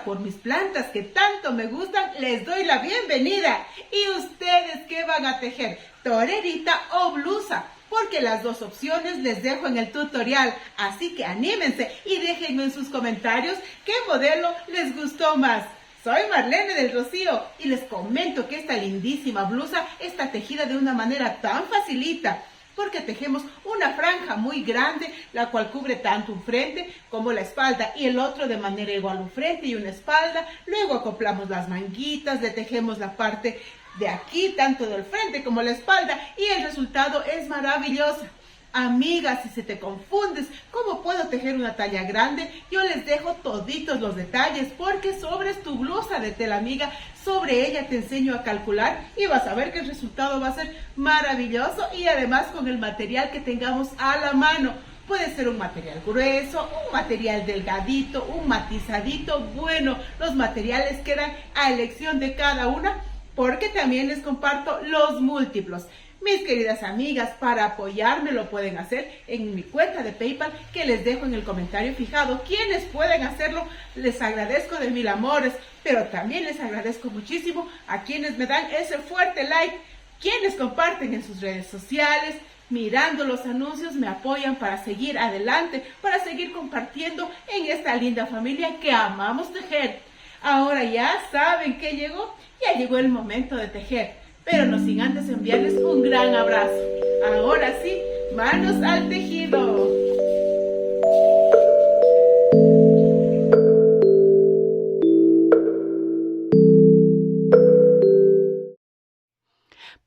por mis plantas que tanto me gustan, les doy la bienvenida. ¿Y ustedes qué van a tejer? ¿Torerita o blusa? Porque las dos opciones les dejo en el tutorial, así que anímense y déjenme en sus comentarios qué modelo les gustó más. Soy Marlene del Rocío y les comento que esta lindísima blusa está tejida de una manera tan facilita, porque tejemos una franja muy grande, la cual cubre tanto un frente como la espalda, y el otro de manera igual un frente y una espalda. Luego acoplamos las manguitas, le tejemos la parte de aquí, tanto del frente como la espalda, y el resultado es maravilloso. Amiga, si se te confundes, ¿cómo puedo tejer una talla grande? Yo les dejo toditos los detalles, porque sobre tu blusa de tela amiga, sobre ella te enseño a calcular y vas a ver que el resultado va a ser maravilloso, y además con el material que tengamos a la mano. Puede ser un material grueso, un material delgadito, un matizadito. Bueno, los materiales quedan a elección de cada una, porque también les comparto los múltiplos. Mis queridas amigas, para apoyarme lo pueden hacer en mi cuenta de PayPal, que les dejo en el comentario fijado. Quienes pueden hacerlo, les agradezco de mil amores, pero también les agradezco muchísimo a quienes me dan ese fuerte like, quienes comparten en sus redes sociales, mirando los anuncios, me apoyan para seguir adelante, para seguir compartiendo en esta linda familia que amamos tejer. Ahora ya saben que ya llegó el momento de tejer. Pero no sin antes enviarles un gran abrazo. Ahora sí, manos al tejido.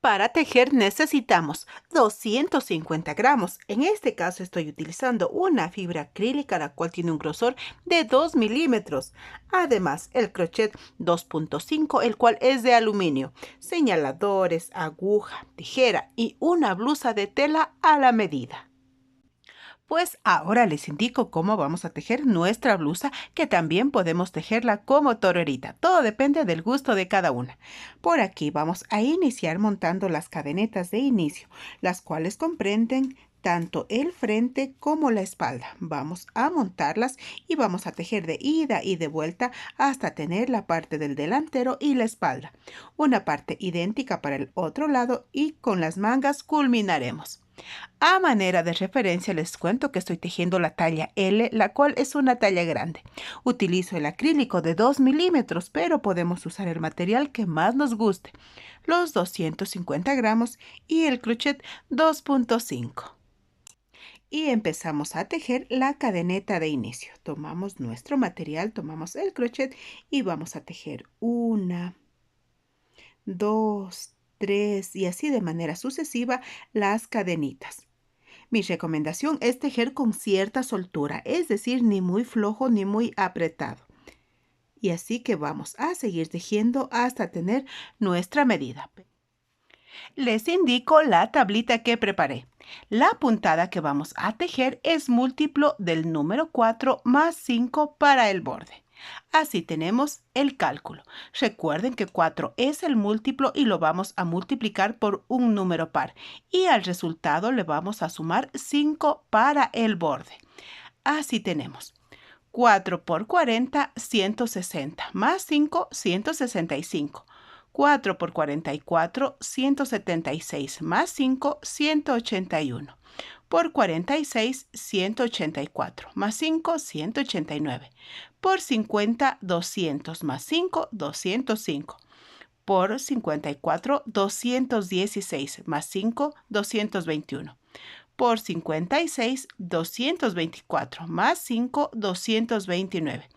Para tejer necesitamos 250 gramos. En este caso estoy utilizando una fibra acrílica, la cual tiene un grosor de 2 milímetros. Además, el crochet 2.5, el cual es de aluminio. Señaladores, aguja, tijera y una blusa de tela a la medida. Pues ahora les indico cómo vamos a tejer nuestra blusa, que también podemos tejerla como torerita. Todo depende del gusto de cada una. Por aquí vamos a iniciar montando las cadenetas de inicio, las cuales comprenden tanto el frente como la espalda. Vamos a montarlas y vamos a tejer de ida y de vuelta hasta tener la parte del delantero y la espalda. Una parte idéntica para el otro lado, y con las mangas culminaremos. A manera de referencia les cuento que estoy tejiendo la talla L, la cual es una talla grande. Utilizo el acrílico de 2 milímetros, pero podemos usar el material que más nos guste, los 250 gramos y el crochet 2.5. Y empezamos a tejer la cadeneta de inicio. Tomamos nuestro material, tomamos el crochet y vamos a tejer 1, 2, 3 y así de manera sucesiva las cadenitas. Mi recomendación es tejer con cierta soltura, es decir, ni muy flojo ni muy apretado. Y así que vamos a seguir tejiendo hasta tener nuestra medida. Les indico la tablita que preparé. La puntada que vamos a tejer es múltiplo del número 4 más 5 para el borde. Así tenemos el cálculo. Recuerden que 4 es el múltiplo y lo vamos a multiplicar por un número par. Y al resultado le vamos a sumar 5 para el borde. Así tenemos 4 por 40, 160, más 5, 165. 4 por 44, 176, más 5, 181. Por 46, 184, más 5, 189. Por 50, 200, más 5, 205. Por 54, 216, más 5, 221. Por 56, 224, más 5, 229.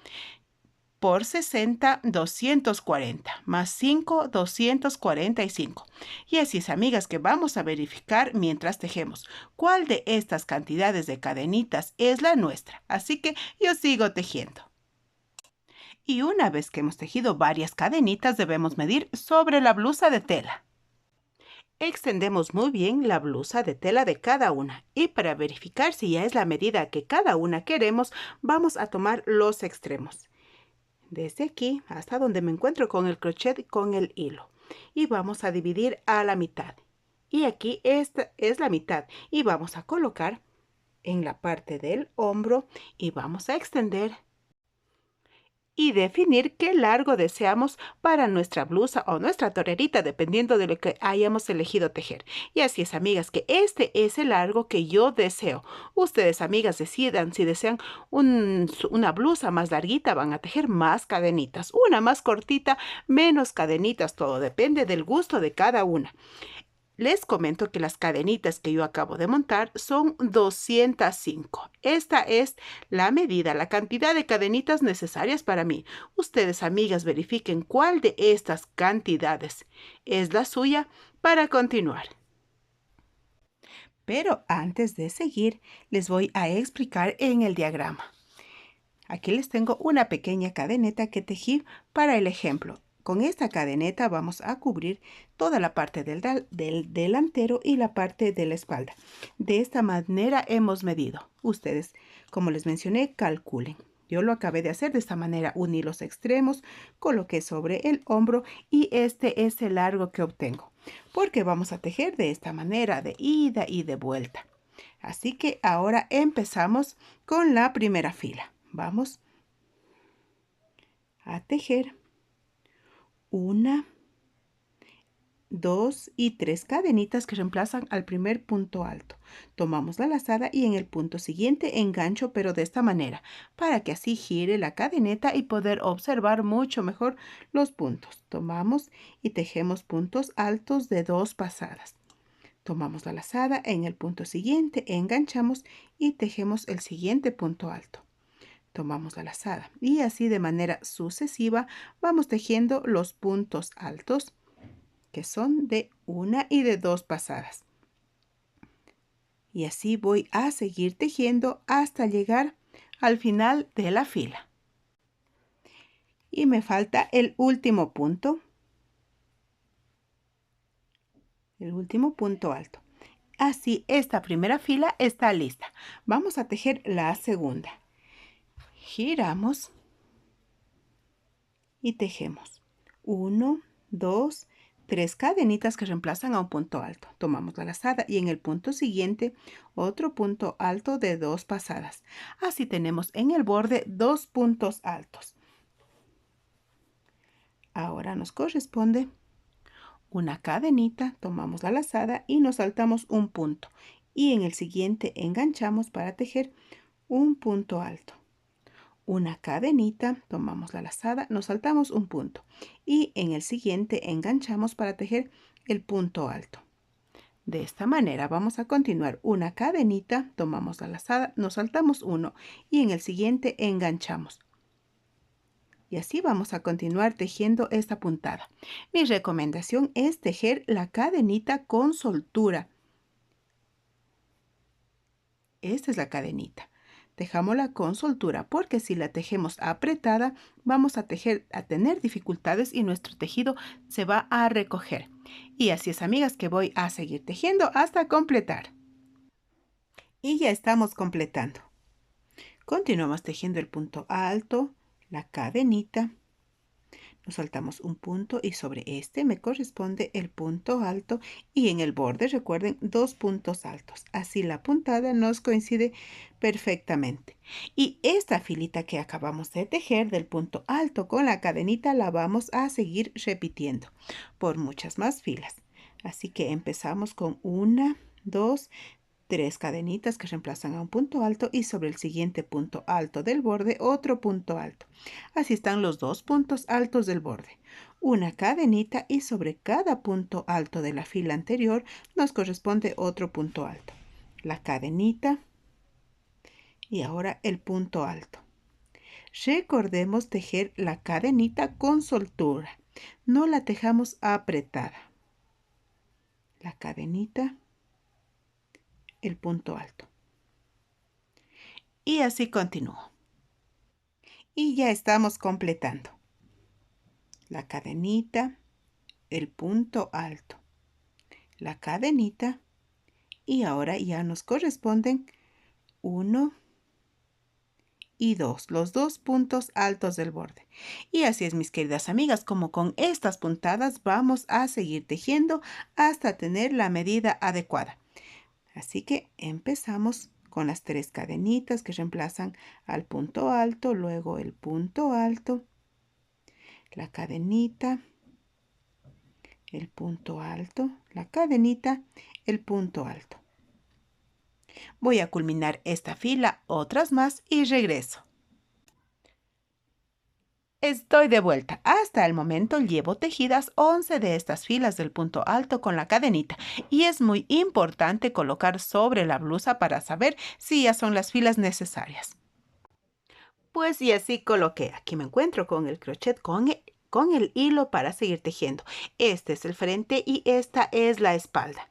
Por 60, 240, más 5, 245. Y así es, amigas, que vamos a verificar mientras tejemos cuál de estas cantidades de cadenitas es la nuestra. Así que yo sigo tejiendo. Y una vez que hemos tejido varias cadenitas, debemos medir sobre la blusa de tela. Extendemos muy bien la blusa de tela de cada una, y para verificar si ya es la medida que cada una queremos, vamos a tomar los extremos. Desde aquí hasta donde me encuentro con el crochet y con el hilo. Y vamos a dividir a la mitad. Y aquí esta es la mitad. Y vamos a colocar en la parte del hombro y vamos a extender y definir qué largo deseamos para nuestra blusa o nuestra torerita, dependiendo de lo que hayamos elegido tejer. Y así es, amigas, que este es el largo que yo deseo. Ustedes, amigas, decidan si desean una blusa más larguita, van a tejer más cadenitas, una más cortita, menos cadenitas, todo depende del gusto de cada una. Les comento que las cadenitas que yo acabo de montar son 205. Esta es la medida, la cantidad de cadenitas necesarias para mí. Ustedes, amigas, verifiquen cuál de estas cantidades es la suya para continuar. Pero antes de seguir, les voy a explicar en el diagrama. Aquí les tengo una pequeña cadeneta que tejí para el ejemplo. Con esta cadeneta vamos a cubrir toda la parte del delantero y la parte de la espalda. De esta manera hemos medido. Ustedes, como les mencioné, calculen. Yo lo acabé de hacer de esta manera. Uní los extremos, coloqué sobre el hombro y este es el largo que obtengo. Porque vamos a tejer de esta manera, de ida y de vuelta. Así que ahora empezamos con la primera fila. Vamos a tejer 1, 2 y 3 cadenitas que reemplazan al primer punto alto. Tomamos la lazada y en el punto siguiente engancho, pero de esta manera, para que así gire la cadeneta y poder observar mucho mejor los puntos. Tomamos y tejemos puntos altos de 2 pasadas. Tomamos la lazada, en el punto siguiente enganchamos y tejemos el siguiente punto alto. Tomamos la lazada y así de manera sucesiva vamos tejiendo los puntos altos que son de 1 y de 2 pasadas. Y así voy a seguir tejiendo hasta llegar al final de la fila. Y me falta el último punto alto. Así esta primera fila está lista. Vamos a tejer la segunda. Giramos y tejemos 1, 2, 3 cadenitas que reemplazan a un punto alto. Tomamos la lazada y en el punto siguiente otro punto alto de 2 pasadas. Así tenemos en el borde 2 puntos altos. Ahora nos corresponde una cadenita, tomamos la lazada y nos saltamos un punto. Y en el siguiente enganchamos para tejer un punto alto. Una cadenita, tomamos la lazada, nos saltamos un punto y en el siguiente enganchamos para tejer el punto alto. De esta manera vamos a continuar. Una cadenita, tomamos la lazada, nos saltamos uno y en el siguiente enganchamos. Y así vamos a continuar tejiendo esta puntada. Mi recomendación es tejer la cadenita con soltura. Esta es la cadenita. Tejámosla con soltura porque si la tejemos apretada vamos a tener dificultades y nuestro tejido se va a recoger. Y así es, amigas, que voy a seguir tejiendo hasta completar. Y ya estamos completando. Continuamos tejiendo el punto alto, la cadenita. Nos saltamos un punto y sobre este me corresponde el punto alto y en el borde recuerden 2 puntos altos. Así la puntada nos coincide perfectamente. Y esta filita que acabamos de tejer del punto alto con la cadenita la vamos a seguir repitiendo por muchas más filas. Así que empezamos con 1, 2, 3 cadenitas que reemplazan a un punto alto y sobre el siguiente punto alto del borde otro punto alto. Así están los 2 puntos altos del borde. Una cadenita y sobre cada punto alto de la fila anterior nos corresponde otro punto alto. La cadenita y ahora el punto alto. Recordemos tejer la cadenita con soltura. No la tejamos apretada. La cadenita, el punto alto. Y así continúo. Y ya estamos completando. La cadenita, el punto alto, la cadenita y ahora ya nos corresponden 1 y 2, los 2 puntos altos del borde. Y así es, mis queridas amigas, como con estas puntadas vamos a seguir tejiendo hasta tener la medida adecuada. Así que empezamos con las 3 cadenitas que reemplazan al punto alto, luego el punto alto, la cadenita, el punto alto, la cadenita, el punto alto. Voy a culminar esta fila, otras más y regreso. Estoy de vuelta. Hasta el momento llevo tejidas 11 de estas filas del punto alto con la cadenita y es muy importante colocar sobre la blusa para saber si ya son las filas necesarias. Pues y así coloqué. Aquí me encuentro con el crochet con el hilo para seguir tejiendo. Este es el frente y esta es la espalda.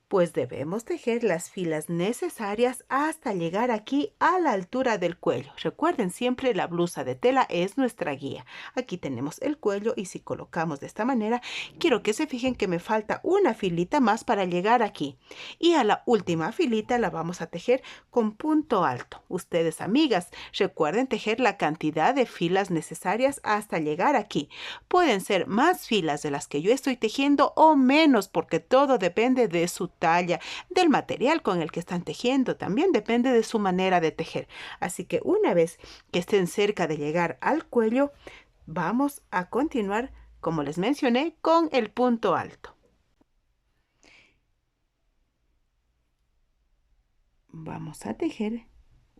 Pues debemos tejer las filas necesarias hasta llegar aquí a la altura del cuello. Recuerden siempre la blusa de tela es nuestra guía. Aquí tenemos el cuello y si colocamos de esta manera, quiero que se fijen que me falta una filita más para llegar aquí. Y a la última filita la vamos a tejer con punto alto. Ustedes, amigas, recuerden tejer la cantidad de filas necesarias hasta llegar aquí. Pueden ser más filas de las que yo estoy tejiendo o menos porque todo depende de su talla, del material con el que están tejiendo, también depende de su manera de tejer. Así que una vez que estén cerca de llegar al cuello, vamos a continuar, como les mencioné, con el punto alto. Vamos a tejer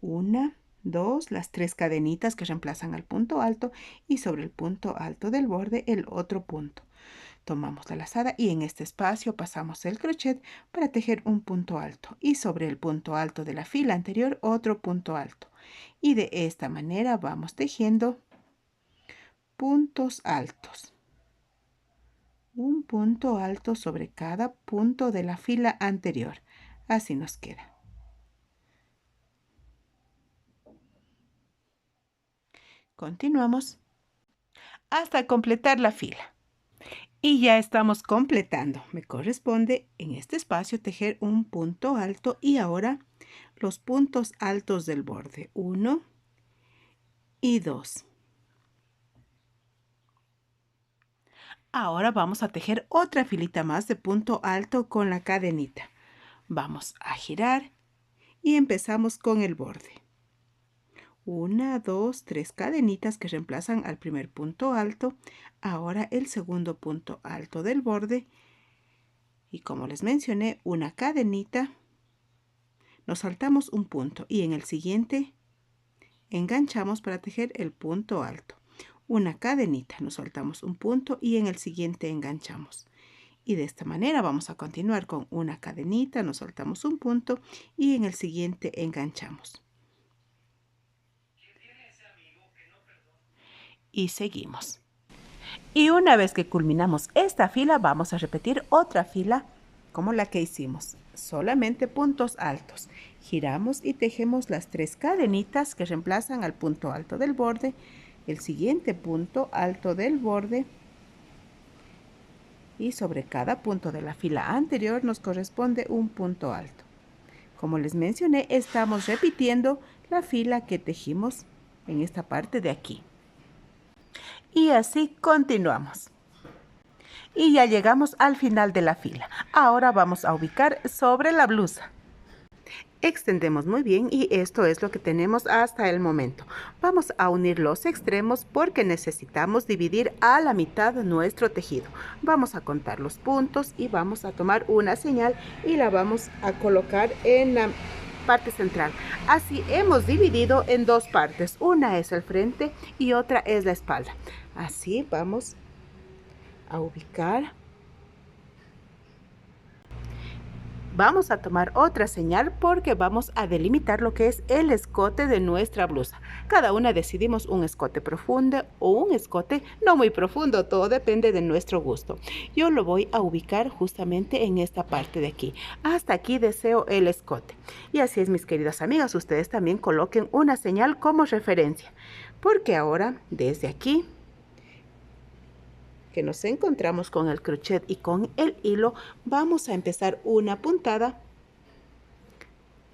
una, dos, las 3 cadenitas que reemplazan al punto alto y sobre el punto alto del borde el otro punto. Tomamos la lazada y en este espacio pasamos el crochet para tejer un punto alto y sobre el punto alto de la fila anterior otro punto alto. Y de esta manera vamos tejiendo puntos altos. Un punto alto sobre cada punto de la fila anterior. Así nos queda. Continuamos hasta completar la fila. Y ya estamos completando. Me corresponde en este espacio tejer un punto alto y ahora los puntos altos del borde. 1 y 2. Ahora vamos a tejer otra filita más de punto alto con la cadenita. Vamos a girar y empezamos con el borde. 1, 2, 3 cadenitas que reemplazan al primer punto alto. Ahora el segundo punto alto del borde. Y como les mencioné, una cadenita. Nos saltamos un punto y en el siguiente enganchamos para tejer el punto alto. Una cadenita, nos saltamos un punto y en el siguiente enganchamos. Y de esta manera vamos a continuar con una cadenita, nos saltamos un punto y en el siguiente enganchamos. Y seguimos. Y una vez que culminamos esta fila, vamos a repetir otra fila como la que hicimos. Solamente puntos altos. Giramos y tejemos las 3 cadenitas que reemplazan al punto alto del borde, el siguiente punto alto del borde y sobre cada punto de la fila anterior nos corresponde un punto alto. Como les mencioné, estamos repitiendo la fila que tejimos en esta parte de aquí. Y así continuamos. Y ya llegamos al final de la fila. Ahora vamos a ubicar sobre la blusa. Extendemos muy bien y esto es lo que tenemos hasta el momento. Vamos a unir los extremos porque necesitamos dividir a la mitad nuestro tejido. Vamos a contar los puntos y vamos a tomar una señal y la vamos a colocar en la parte central. Así hemos dividido en dos partes. Una es el frente y otra es la espalda. Así vamos a ubicar. Vamos a tomar otra señal porque vamos a delimitar lo que es el escote de nuestra blusa. Cada una decidimos un escote profundo o un escote no muy profundo, todo depende de nuestro gusto. Yo lo voy a ubicar justamente en esta parte de aquí. Hasta aquí deseo el escote. Y así es, mis queridas amigas, ustedes también coloquen una señal como referencia. Porque ahora, desde aquí, que nos encontramos con el crochet y con el hilo, vamos a empezar una puntada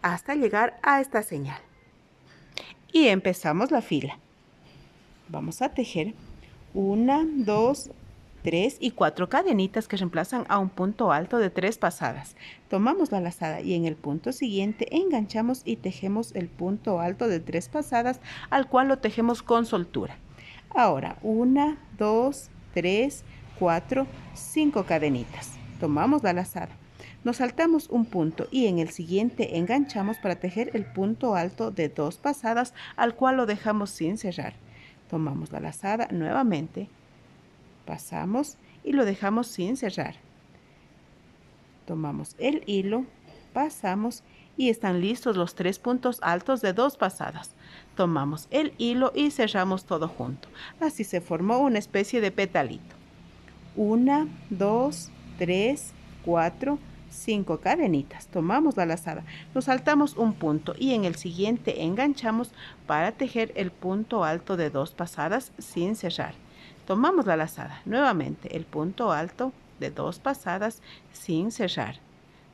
hasta llegar a esta señal. Y empezamos la fila. Vamos a tejer 1, 2, 3 y 4 cadenitas que reemplazan a un punto alto de 3 pasadas. Tomamos la lazada y en el punto siguiente enganchamos y tejemos el punto alto de 3 pasadas, al cual lo tejemos con soltura. Ahora 1, 2, 3, 4, 5 cadenitas. Tomamos la lazada. Nos saltamos un punto y en el siguiente enganchamos para tejer el punto alto de 2 pasadas, al cual lo dejamos sin cerrar. Tomamos la lazada nuevamente, pasamos y lo dejamos sin cerrar. Tomamos el hilo, pasamos y están listos los 3 puntos altos de 2 pasadas. Tomamos el hilo y cerramos todo junto. Así se formó una especie de petalito. 1, 2, 3, 4, 5 cadenitas. Tomamos la lazada, nos saltamos un punto y en el siguiente enganchamos para tejer el punto alto de 2 pasadas sin cerrar. Tomamos la lazada, nuevamente el punto alto de 2 pasadas sin cerrar.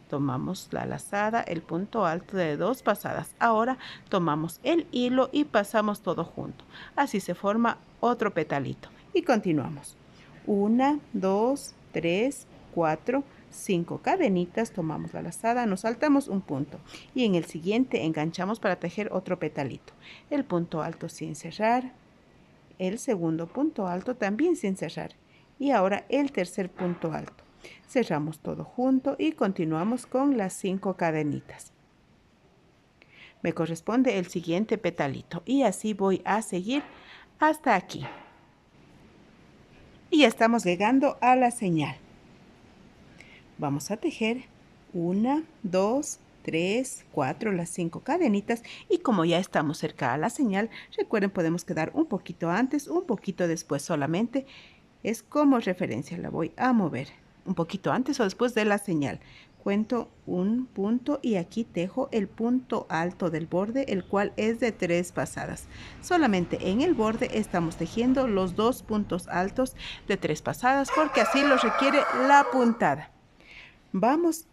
Tomamos la lazada, el punto alto de 2 pasadas. Ahora tomamos el hilo y pasamos todo junto. Así se forma otro petalito. Y continuamos. 1, 2, 3, 4, 5 cadenitas. Tomamos la lazada, nos saltamos un punto. Y en el siguiente enganchamos para tejer otro petalito. El punto alto sin cerrar. El segundo punto alto también sin cerrar. Y ahora el tercer punto alto. Cerramos todo junto y continuamos con las 5 cadenitas. Me corresponde el siguiente petalito y así voy a seguir hasta aquí. Y ya estamos llegando a la señal. Vamos a tejer 1, 2, 3, 4, las 5 cadenitas y como ya estamos cerca a la señal, recuerden podemos quedar un poquito antes, un poquito después solamente. Es como referencia, la voy a mover un poquito antes o después de la señal. Cuento un punto y aquí tejo el punto alto del borde, el cual es de 3 pasadas. Solamente en el borde estamos tejiendo los 2 puntos altos de 3 pasadas porque así lo requiere la puntada. Vamos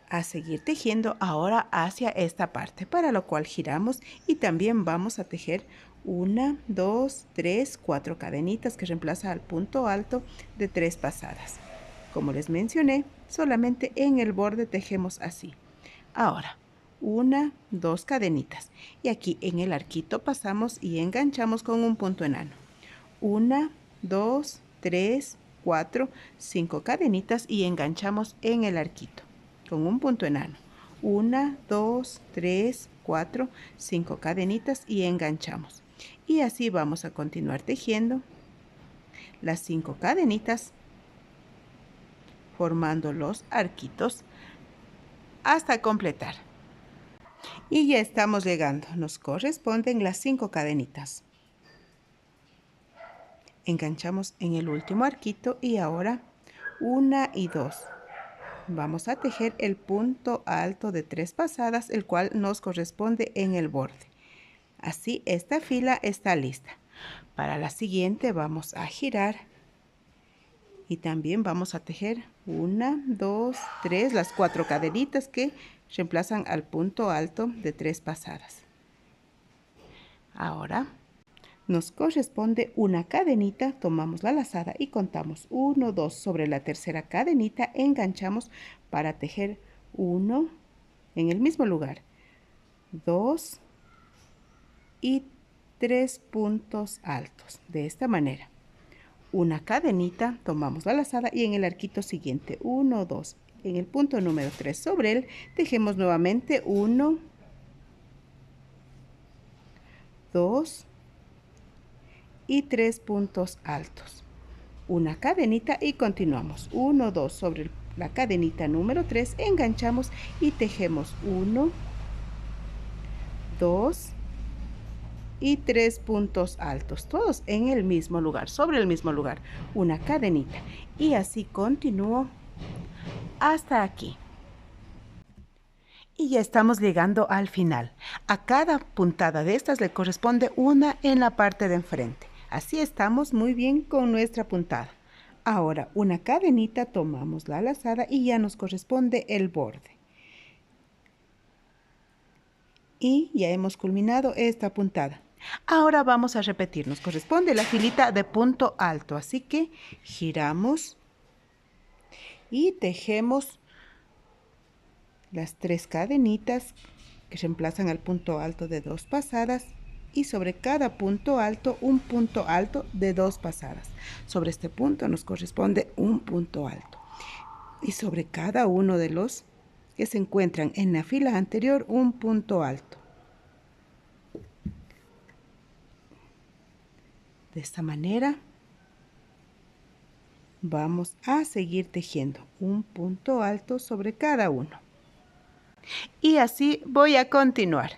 a seguir tejiendo ahora hacia esta parte, para lo cual giramos y también vamos a tejer 1, 2, 3, 4 cadenitas que reemplaza al punto alto de 3 pasadas. Como les mencioné, solamente en el borde tejemos así. Ahora, 1, 2 cadenitas y aquí en el arquito pasamos y enganchamos con un punto enano. 1, 2, 3, 4, 5 cadenitas y enganchamos en el arquito con un punto enano. 1, 2, 3, 4, 5 cadenitas y enganchamos. Y así vamos a continuar tejiendo las 5 cadenitas, formando los arquitos hasta completar. Y ya estamos llegando. Nos corresponden las 5 cadenitas. Enganchamos en el último arquito y ahora 1 y 2. Vamos a tejer el punto alto de 3 pasadas, el cual nos corresponde en el borde. Así esta fila está lista. Para la siguiente vamos a girar y también vamos a tejer 1, 2, 3, las 4 cadenitas que reemplazan al punto alto de 3 pasadas. Ahora nos corresponde una cadenita, tomamos la lazada y contamos 1, 2. Sobre la tercera cadenita enganchamos para tejer 1 en el mismo lugar, 2 y 3 puntos altos. De esta manera, una cadenita, tomamos la lazada y en el arquito siguiente 1, 2. En el punto número 3 sobre él tejemos nuevamente 1, 2 y 3 puntos altos, una cadenita y continuamos 1, 2. Sobre la cadenita número 3 enganchamos y tejemos 1, 2 y 3 puntos altos, todos en el mismo lugar, sobre el mismo lugar, una cadenita y así continúo hasta aquí. Y ya estamos llegando al final. A cada puntada de estas le corresponde una en la parte de enfrente. Así estamos muy bien con nuestra puntada. Ahora una cadenita, tomamos la lazada y ya nos corresponde el borde. Y ya hemos culminado esta puntada. Ahora vamos a repetir, nos corresponde la filita de punto alto, así que giramos y tejemos las 3 cadenitas que reemplazan al punto alto de 2 pasadas y sobre cada punto alto un punto alto de 2 pasadas. Sobre este punto nos corresponde un punto alto y sobre cada uno de los que se encuentran en la fila anterior un punto alto. De esta manera vamos a seguir tejiendo un punto alto sobre cada uno. Y así voy a continuar.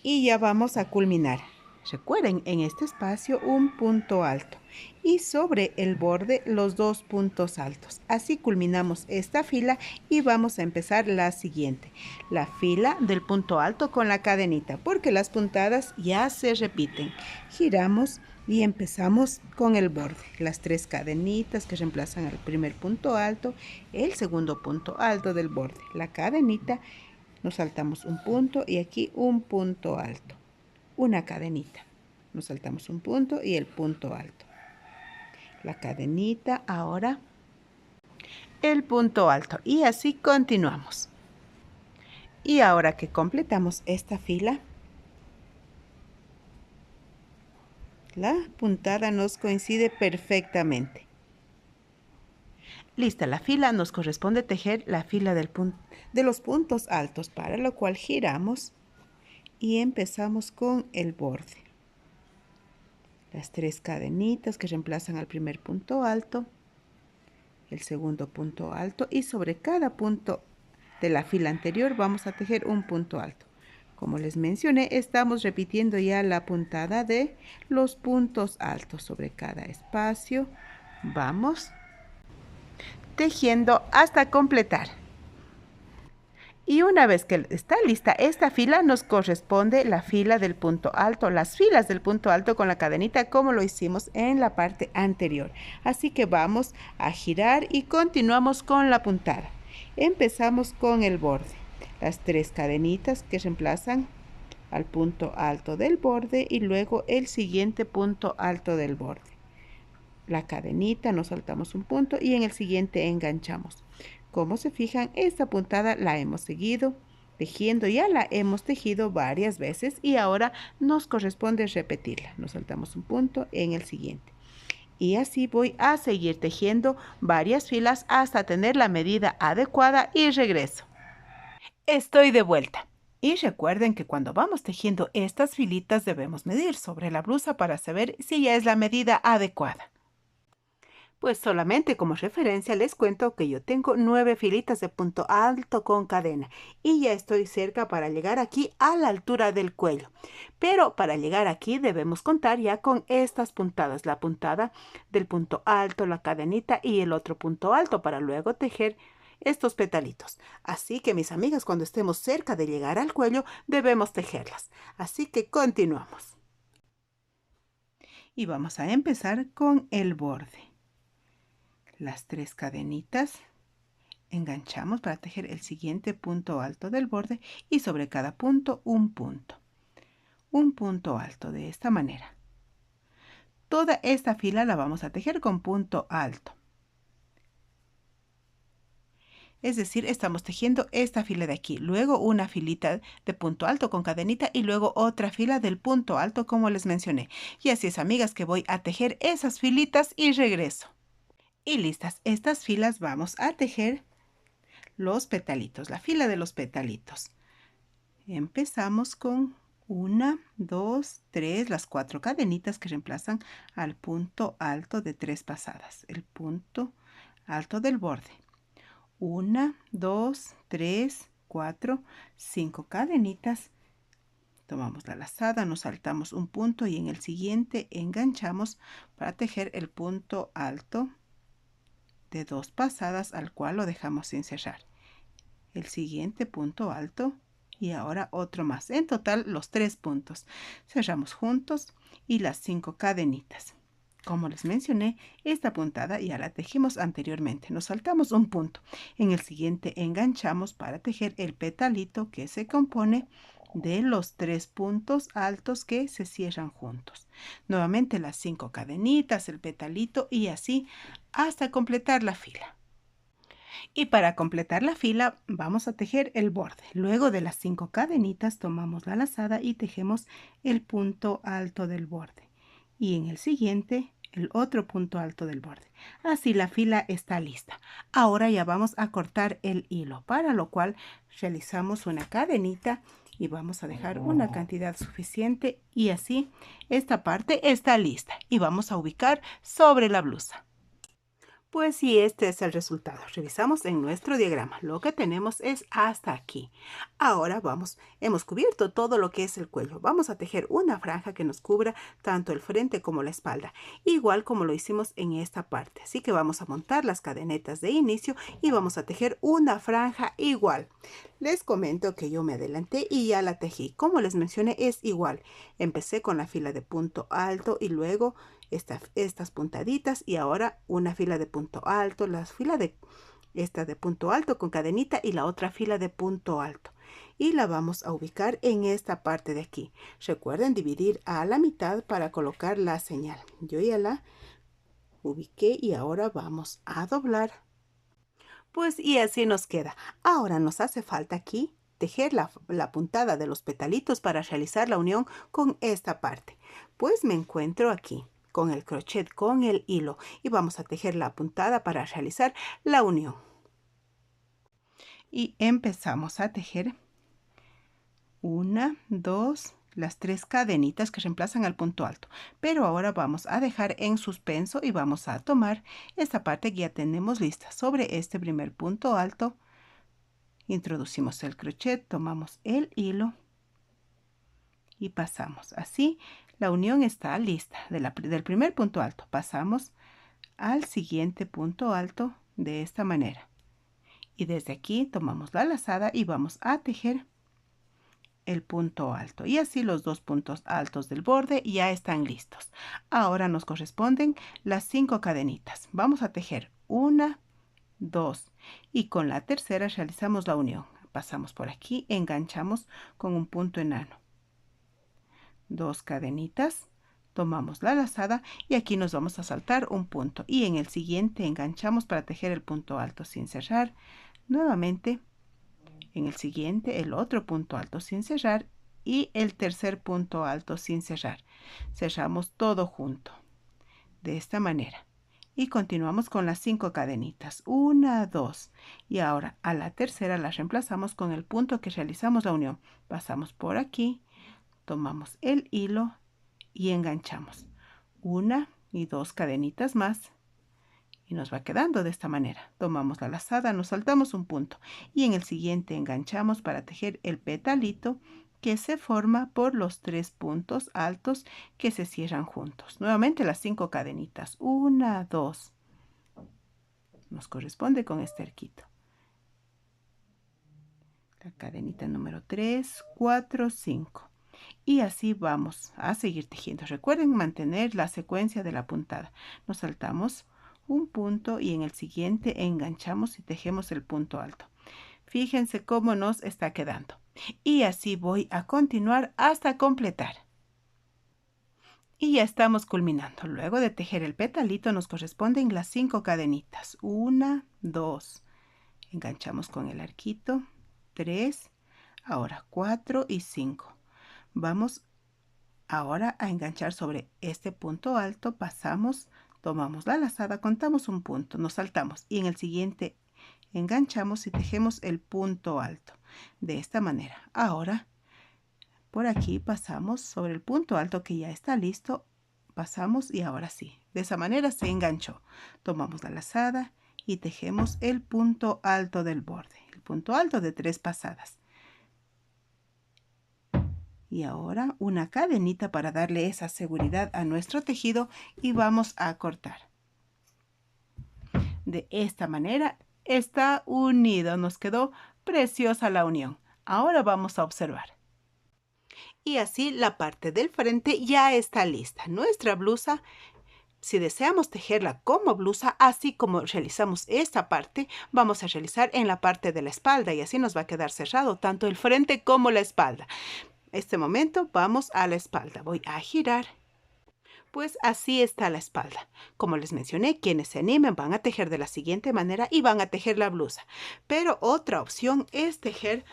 Y ya vamos a culminar. Recuerden, en este espacio un punto alto y sobre el borde los 2 puntos altos. Así culminamos esta fila y vamos a empezar la siguiente. La fila del punto alto con la cadenita, porque las puntadas ya se repiten. Giramos y empezamos con el borde. Las 3 cadenitas que reemplazan al primer punto alto, el segundo punto alto del borde. La cadenita, nos saltamos un punto y aquí un punto alto. Una cadenita, nos saltamos un punto y el punto alto, la cadenita, ahora el punto alto y así continuamos. Y ahora que completamos esta fila, la puntada nos coincide perfectamente. Lista la fila, nos corresponde tejer la fila de los puntos altos, para lo cual giramos y empezamos con el borde. Las 3 cadenitas que reemplazan al primer punto alto, el segundo punto alto y sobre cada punto de la fila anterior vamos a tejer un punto alto. Como les mencioné, estamos repitiendo ya la puntada de los puntos altos sobre cada espacio. Vamos tejiendo hasta completar. Y una vez que está lista esta fila, nos corresponde la fila del punto alto, las filas del punto alto con la cadenita como lo hicimos en la parte anterior. Así que vamos a girar y continuamos con la puntada. Empezamos con el borde, las 3 cadenitas que reemplazan al punto alto del borde y luego el siguiente punto alto del borde. La cadenita, nos saltamos un punto y en el siguiente enganchamos. Como se fijan, esta puntada la hemos seguido tejiendo, ya la hemos tejido varias veces y ahora nos corresponde repetirla. Nos saltamos un punto en el siguiente. Y así voy a seguir tejiendo varias filas hasta tener la medida adecuada y regreso. Estoy de vuelta. Y recuerden que cuando vamos tejiendo estas filitas debemos medir sobre la blusa para saber si ya es la medida adecuada. Pues solamente como referencia les cuento que yo tengo 9 filitas de punto alto con cadena y ya estoy cerca para llegar aquí a la altura del cuello. Pero para llegar aquí debemos contar ya con estas puntadas, la puntada del punto alto, la cadenita y el otro punto alto para luego tejer estos petalitos. Así que mis amigas, cuando estemos cerca de llegar al cuello debemos tejerlas. Así que continuamos. Y vamos a empezar con el borde. Las 3 cadenitas, enganchamos para tejer el siguiente punto alto del borde y sobre cada punto un punto alto de esta manera. Toda esta fila la vamos a tejer con punto alto. Es decir, estamos tejiendo esta fila de aquí, luego una filita de punto alto con cadenita y luego otra fila del punto alto como les mencioné. Y así es, amigas, que voy a tejer esas filitas y regreso. Y listas estas filas, vamos a tejer los petalitos, la fila de los petalitos. Empezamos con 1, 2, 3, las 4 cadenitas que reemplazan al punto alto de 3 pasadas, el punto alto del borde. 1, 2, 3, 4, 5 cadenitas. Tomamos la lazada, nos saltamos un punto y en el siguiente enganchamos para tejer el punto alto de 2 pasadas al cual lo dejamos sin cerrar. El siguiente punto alto y ahora otro más. En total los 3 puntos. Cerramos juntos y las 5 cadenitas. Como les mencioné, esta puntada ya la tejimos anteriormente. Nos saltamos un punto. En el siguiente enganchamos para tejer el petalito que se compone de los 3 puntos altos que se cierran juntos. Nuevamente las 5 cadenitas, el petalito y así hasta completar la fila. Y para completar la fila vamos a tejer el borde. Luego de las 5 cadenitas tomamos la lazada y tejemos el punto alto del borde. Y en el siguiente el otro punto alto del borde. Así la fila está lista. Ahora ya vamos a cortar el hilo, para lo cual realizamos una cadenita y vamos a dejar una cantidad suficiente y así esta parte está lista y vamos a ubicar sobre la blusa. Pues sí, este es el resultado. Revisamos en nuestro diagrama. Lo que tenemos es hasta aquí. Ahora hemos cubierto todo lo que es el cuello. Vamos a tejer una franja que nos cubra tanto el frente como la espalda, igual como lo hicimos en esta parte. Así que vamos a montar las cadenetas de inicio y vamos a tejer una franja igual. Les comento que yo me adelanté y ya la tejí. Como les mencioné, es igual. Empecé con la fila de punto alto y luego estas puntaditas y ahora una fila de punto alto, la fila de esta de punto alto con cadenita y la otra fila de punto alto. Y la vamos a ubicar en esta parte de aquí. Recuerden dividir a la mitad para colocar la señal. Yo ya la ubiqué y ahora vamos a doblar. Pues y así nos queda. Ahora nos hace falta aquí tejer la puntada de los petalitos para realizar la unión con esta parte. Pues me encuentro aquí con el crochet, con el hilo y vamos a tejer la puntada para realizar la unión. Y empezamos a tejer 1, 2, las 3 cadenitas que reemplazan al punto alto. Pero ahora vamos a dejar en suspenso y vamos a tomar esta parte que ya tenemos lista. Sobre este primer punto alto, introducimos el crochet, tomamos el hilo y pasamos. Así la unión está lista. Del primer punto alto pasamos al siguiente punto alto de esta manera. Y desde aquí tomamos la lazada y vamos a tejer el punto alto. Y así los dos puntos altos del borde ya están listos. Ahora nos corresponden las 5 cadenitas. Vamos a tejer 1, 2 y con la tercera realizamos la unión. Pasamos por aquí, enganchamos con un punto enano. 2 cadenitas, tomamos la lazada y aquí nos vamos a saltar un punto y en el siguiente enganchamos para tejer el punto alto sin cerrar. Nuevamente en el siguiente el otro punto alto sin cerrar y el tercer punto alto sin cerrar. Cerramos todo junto de esta manera y continuamos con las 5 cadenitas. 1, 2 y ahora a la tercera la reemplazamos con el punto que realizamos la unión. Pasamos por aquí, tomamos el hilo y enganchamos 1 y 2 cadenitas más y nos va quedando de esta manera. Tomamos la lazada, nos saltamos un punto y en el siguiente enganchamos para tejer el petalito que se forma por los 3 puntos altos que se cierran juntos. Nuevamente las 5 cadenitas. 1, 2. Nos corresponde con este arquito. La cadenita número 3, 4, 5. Y así vamos a seguir tejiendo. Recuerden mantener la secuencia de la puntada. Nos saltamos un punto y en el siguiente enganchamos y tejemos el punto alto. Fíjense cómo nos está quedando. Y así voy a continuar hasta completar. Y ya estamos culminando. Luego de tejer el petalito nos corresponden las 5 cadenitas. 1, 2. Enganchamos con el arquito. 3. Ahora 4 y 5. Vamos ahora a enganchar sobre este punto alto. Pasamos, tomamos la lazada, contamos un punto, nos saltamos y en el siguiente enganchamos y tejemos el punto alto de esta manera. Ahora por aquí pasamos sobre el punto alto que ya está listo, pasamos y ahora sí, de esa manera se enganchó. Tomamos la lazada y tejemos el punto alto del borde, el punto alto de 3 pasadas. Y ahora una cadenita para darle esa seguridad a nuestro tejido y vamos a cortar. De esta manera está unido, nos quedó preciosa la unión. Ahora vamos a observar. Y así la parte del frente ya está lista. Nuestra blusa Si deseamos tejerla como blusa, así como realizamos esta parte, vamos a realizar en la parte de la espalda y así nos va a quedar cerrado tanto el frente como la espalda. En este momento vamos a la espalda. Voy a girar. Pues así está la espalda. Como les mencioné, quienes se animen van a tejer de la siguiente manera y van a tejer la blusa. Pero otra opción es tejer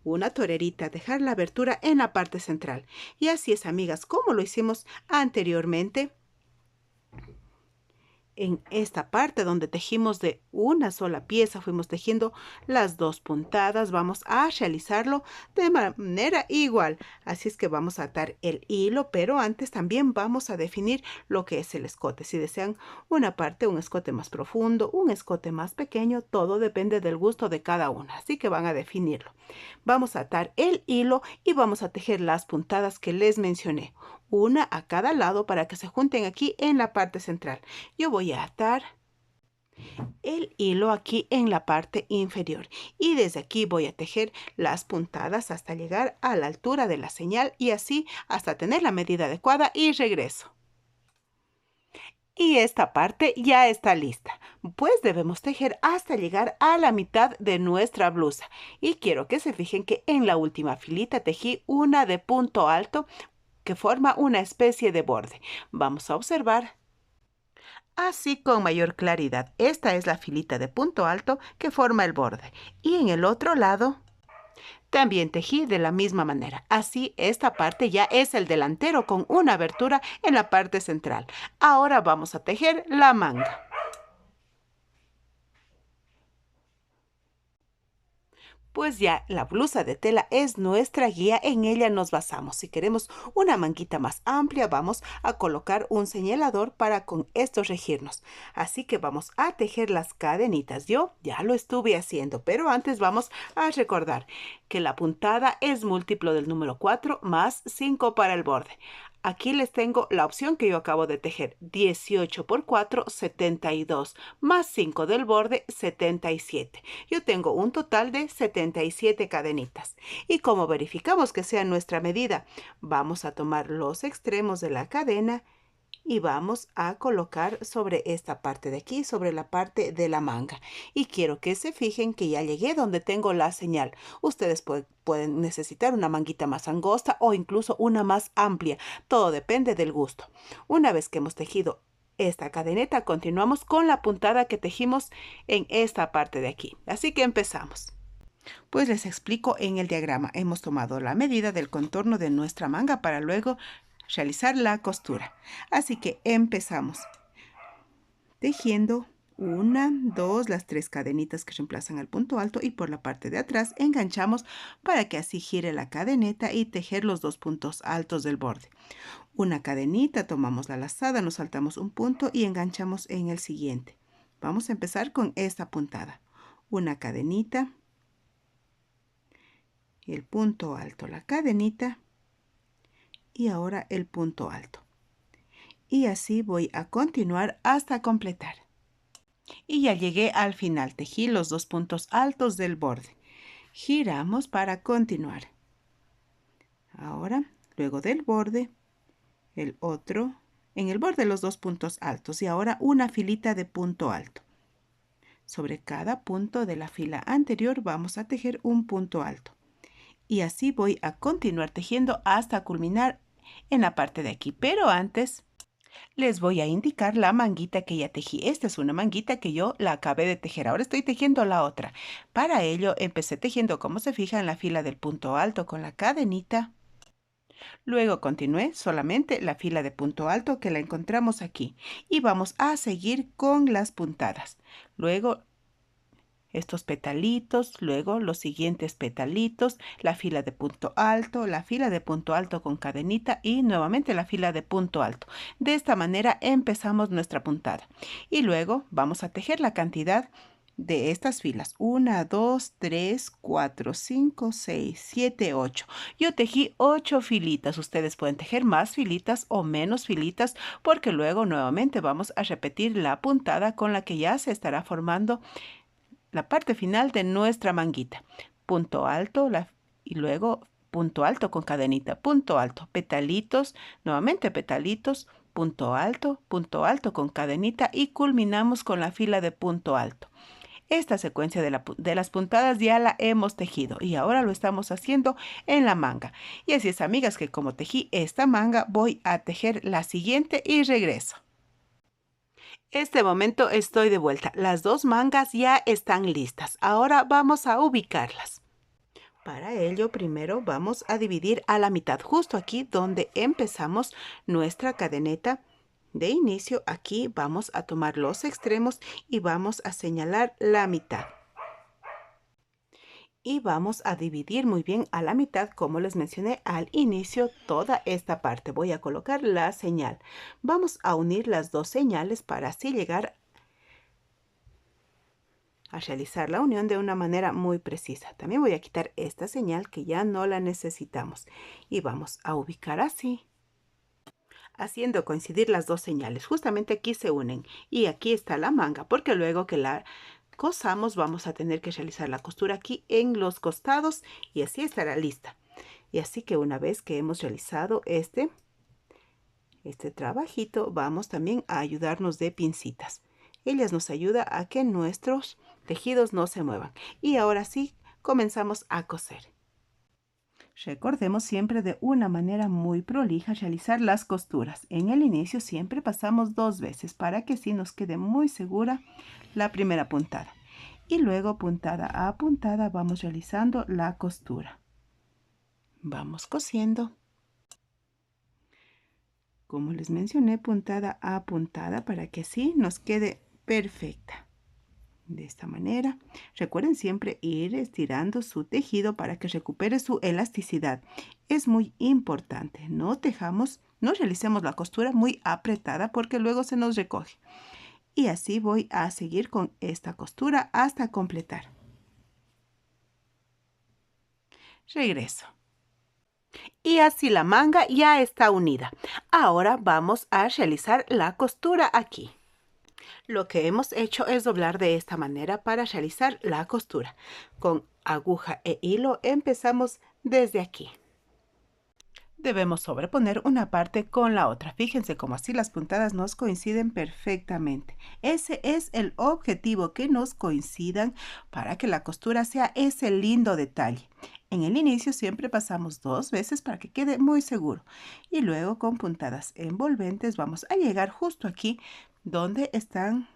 una torerita, dejar la abertura en la parte central. Y así es, amigas, como lo hicimos anteriormente. En esta parte donde tejimos de una sola pieza, fuimos tejiendo las dos puntadas. Vamos a realizarlo de manera igual. Así es que vamos a atar el hilo, pero antes también vamos a definir lo que es el escote. Si desean una parte, un escote más profundo, un escote más pequeño, todo depende del gusto de cada una. Así que van a definirlo. Vamos a atar el hilo y vamos a tejer las puntadas que les mencioné, una a cada lado para que se junten aquí en la parte central. Yo voy a atar el hilo aquí en la parte inferior y desde aquí voy a tejer las puntadas hasta llegar a la altura de la señal y así hasta tener la medida adecuada y regreso. Y esta parte ya está lista, pues debemos tejer hasta llegar a la mitad de nuestra blusa. Y quiero que se fijen que en la última filita tejí una de punto alto que forma una especie de borde. Vamos a observar así con mayor claridad. Esta es la filita de punto alto que forma el borde. Y en el otro lado también tejí de la misma manera. Así esta parte ya es el delantero con una abertura en la parte central. Ahora vamos a tejer la manga. Pues ya la blusa de tela es nuestra guía, en ella nos basamos. Si queremos una manguita más amplia, vamos a colocar un señalador para con esto regirnos. Así que vamos a tejer las cadenitas. Yo ya lo estuve haciendo, pero antes vamos a recordar que la puntada es múltiplo del número 4 más 5 para el borde. Aquí les tengo la opción que yo acabo de tejer, 18 por 4, 72, más 5 del borde, 77. Yo tengo un total de 77 cadenitas. Y como verificamos que sea nuestra medida, vamos a tomar los extremos de la cadena y vamos a colocar sobre esta parte de aquí, sobre la parte de la manga. Y quiero que se fijen que ya llegué donde tengo la señal. Ustedes pueden necesitar una manguita más angosta o incluso una más amplia. Todo depende del gusto. Una vez que hemos tejido esta cadeneta, continuamos con la puntada que tejimos en esta parte de aquí. Así que empezamos. Pues les explico en el diagrama. Hemos tomado la medida del contorno de nuestra manga para luego realizar la costura. Así que empezamos tejiendo una, dos, las tres cadenitas que reemplazan al punto alto y por la parte de atrás enganchamos para que así gire la cadeneta y tejer los dos puntos altos del borde. Una cadenita, tomamos la lazada, nos saltamos un punto y enganchamos en el siguiente. Vamos a empezar con esta puntada. Una cadenita, el punto alto, la cadenita y ahora el punto alto. Y así voy a continuar hasta completar. Y ya llegué al final, tejí los dos puntos altos del borde. Giramos para continuar. Ahora, luego del borde, el otro, en el borde los dos puntos altos y ahora una filita de punto alto. Sobre cada punto de la fila anterior vamos a tejer un punto alto. Y así voy a continuar tejiendo hasta culminar en la parte de aquí. Pero antes les voy a indicar la manguita que ya tejí. Esta es una manguita que yo la acabé de tejer. Ahora estoy tejiendo la otra. Para ello empecé tejiendo, como se fija, en la fila del punto alto con la cadenita. Luego continué solamente la fila de punto alto que la encontramos aquí. Y vamos a seguir con las puntadas. Luego estos petalitos, luego los siguientes petalitos, la fila de punto alto, la fila de punto alto con cadenita y nuevamente la fila de punto alto. De esta manera empezamos nuestra puntada. Y luego vamos a tejer la cantidad de estas filas. 1, 2, 3, 4, 5, 6, 7, 8. Yo tejí 8 filitas. Ustedes pueden tejer más filitas o menos filitas porque luego nuevamente vamos a repetir la puntada con la que ya se estará formando la parte final de nuestra manguita. Punto alto y luego punto alto con cadenita, punto alto, petalitos, nuevamente petalitos, punto alto con cadenita y culminamos con la fila de punto alto. Esta secuencia de las puntadas ya la hemos tejido y ahora lo estamos haciendo en la manga. Y así es, amigas, que como tejí esta manga, voy a tejer la siguiente y regreso. Este momento estoy de vuelta. Las dos mangas ya están listas. Ahora vamos a ubicarlas. Para ello, primero vamos a dividir a la mitad, justo aquí donde empezamos nuestra cadeneta de inicio. Aquí vamos a tomar los extremos y vamos a señalar la mitad. Y vamos a dividir muy bien a la mitad, como les mencioné al inicio, toda esta parte. Voy a colocar la señal. Vamos a unir las dos señales para así llegar a realizar la unión de una manera muy precisa. También voy a quitar esta señal que ya no la necesitamos y vamos a ubicar así, haciendo coincidir las dos señales. Justamente aquí se unen y aquí está la manga, porque luego que la cosamos vamos a tener que realizar la costura aquí en los costados y así estará lista. Y así que una vez que hemos realizado este trabajito, vamos también a ayudarnos de pincitas. Ellas nos ayudan a que nuestros tejidos no se muevan. Y ahora sí, comenzamos a coser. Recordemos siempre de una manera muy prolija realizar las costuras. En el inicio siempre pasamos 2 veces para que sí nos quede muy segura la primera puntada. Y luego puntada a puntada vamos realizando la costura. Vamos cosiendo. Como les mencioné, puntada a puntada para que así nos quede perfecta. De esta manera, recuerden siempre ir estirando su tejido para que recupere su elasticidad. Es muy importante, no realicemos la costura muy apretada porque luego se nos recoge. Y así voy a seguir con esta costura hasta completar. Regreso. Y así la manga ya está unida. Ahora vamos a realizar la costura aquí. Lo que hemos hecho es doblar de esta manera para realizar la costura. Con aguja e hilo empezamos desde aquí. Debemos sobreponer una parte con la otra. Fíjense cómo así las puntadas nos coinciden perfectamente. Ese es el objetivo, que nos coincidan para que la costura sea ese lindo detalle. En el inicio siempre pasamos 2 veces para que quede muy seguro. Y luego con puntadas envolventes vamos a llegar justo aquí donde están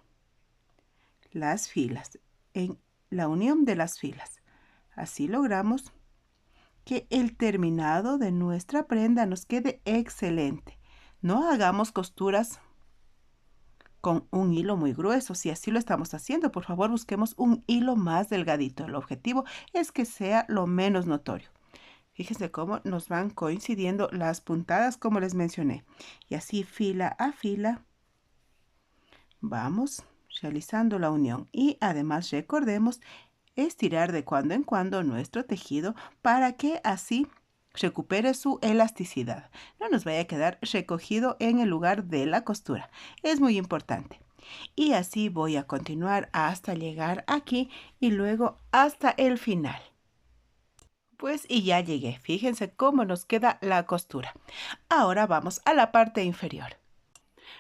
las filas, en la unión de las filas. Así logramos que el terminado de nuestra prenda nos quede excelente. No hagamos costuras con un hilo muy grueso. Si así lo estamos haciendo, por favor busquemos un hilo más delgadito. El objetivo es que sea lo menos notorio. Fíjense cómo nos van coincidiendo las puntadas como les mencioné. Y así fila a fila vamos realizando la unión. Y además recordemos estirar de cuando en cuando nuestro tejido para que así recupere su elasticidad. No nos vaya a quedar recogido en el lugar de la costura. Es muy importante. Y así voy a continuar hasta llegar aquí y luego hasta el final. Pues y ya llegué. Fíjense cómo nos queda la costura. Ahora vamos a la parte inferior.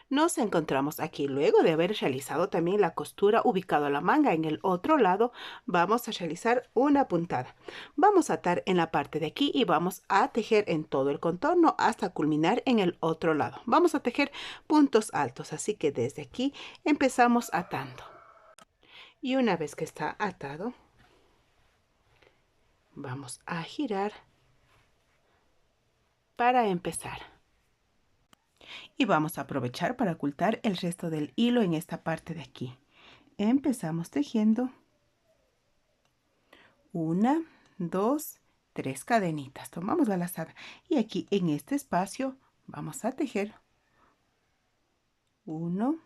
Nos encontramos aquí. Luego de haber realizado también la costura ubicado la manga en el otro lado, vamos a realizar una puntada. Vamos a atar en la parte de aquí y vamos a tejer en todo el contorno hasta culminar en el otro lado. Vamos a tejer puntos altos, así que desde aquí empezamos atando. Y una vez que está atado, vamos a girar para empezar. Y vamos a aprovechar para ocultar el resto del hilo en esta parte de aquí. Empezamos tejiendo 1, 2, 3 cadenitas. Tomamos la lazada y aquí en este espacio vamos a tejer 1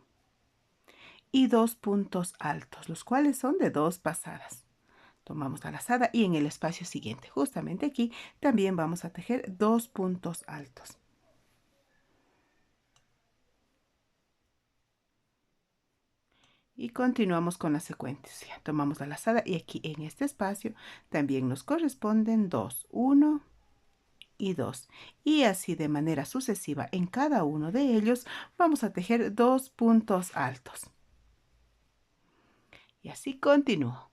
y 2 puntos altos, los cuales son de 2 pasadas. Tomamos la lazada y en el espacio siguiente, justamente aquí, también vamos a tejer 2 puntos altos. Y continuamos con la secuencia. Tomamos la lazada y aquí en este espacio también nos corresponden 2, 1 y 2. Y así de manera sucesiva en cada uno de ellos vamos a tejer 2 puntos altos. Y así continúo.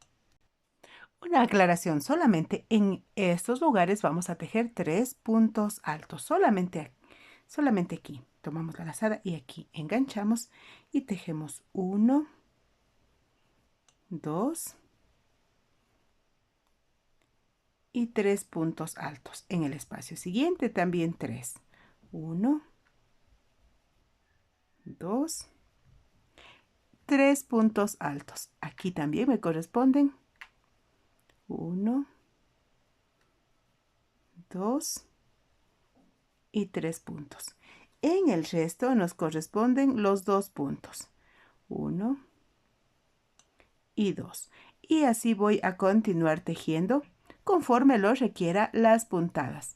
Una aclaración, solamente en estos lugares vamos a tejer 3 puntos altos, solamente aquí. Tomamos la lazada y aquí enganchamos y tejemos 1, 2 y 3 puntos altos. En el espacio siguiente también 3. 1, 2, 3 puntos altos. Aquí también me corresponden 1, 2 y 3 puntos. En el resto nos corresponden los 2 puntos. 1 y 2. Y así voy a continuar tejiendo conforme lo requiera las puntadas.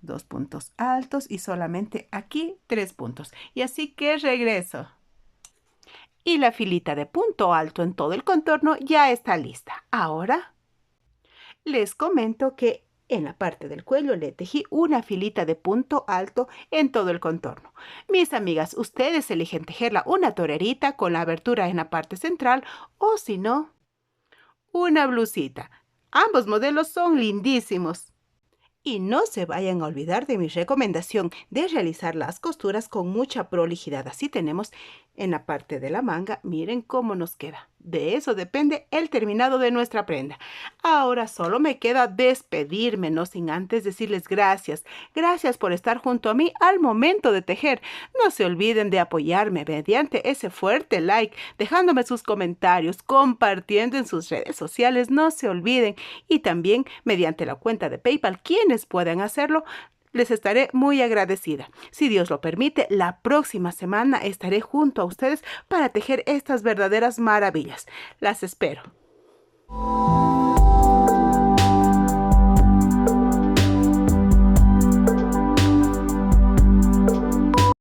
2 puntos altos y solamente aquí 3 puntos. Y así que regreso. Y la filita de punto alto en todo el contorno ya está lista. Ahora les comento que en la parte del cuello le tejí una filita de punto alto en todo el contorno. Mis amigas, ustedes eligen tejerla una torerita con la abertura en la parte central o si no, una blusita. Ambos modelos son lindísimos. Y no se vayan a olvidar de mi recomendación de realizar las costuras con mucha prolijidad. Así tenemos en la parte de la manga, miren cómo nos queda. De eso depende el terminado de nuestra prenda. Ahora solo me queda despedirme, no sin antes decirles gracias. Gracias por estar junto a mí al momento de tejer. No se olviden de apoyarme mediante ese fuerte like, dejándome sus comentarios, compartiendo en sus redes sociales, no se olviden. Y también mediante la cuenta de PayPal, quienes puedan hacerlo, les estaré muy agradecida. Si Dios lo permite, la próxima semana estaré junto a ustedes para tejer estas verdaderas maravillas. Las espero.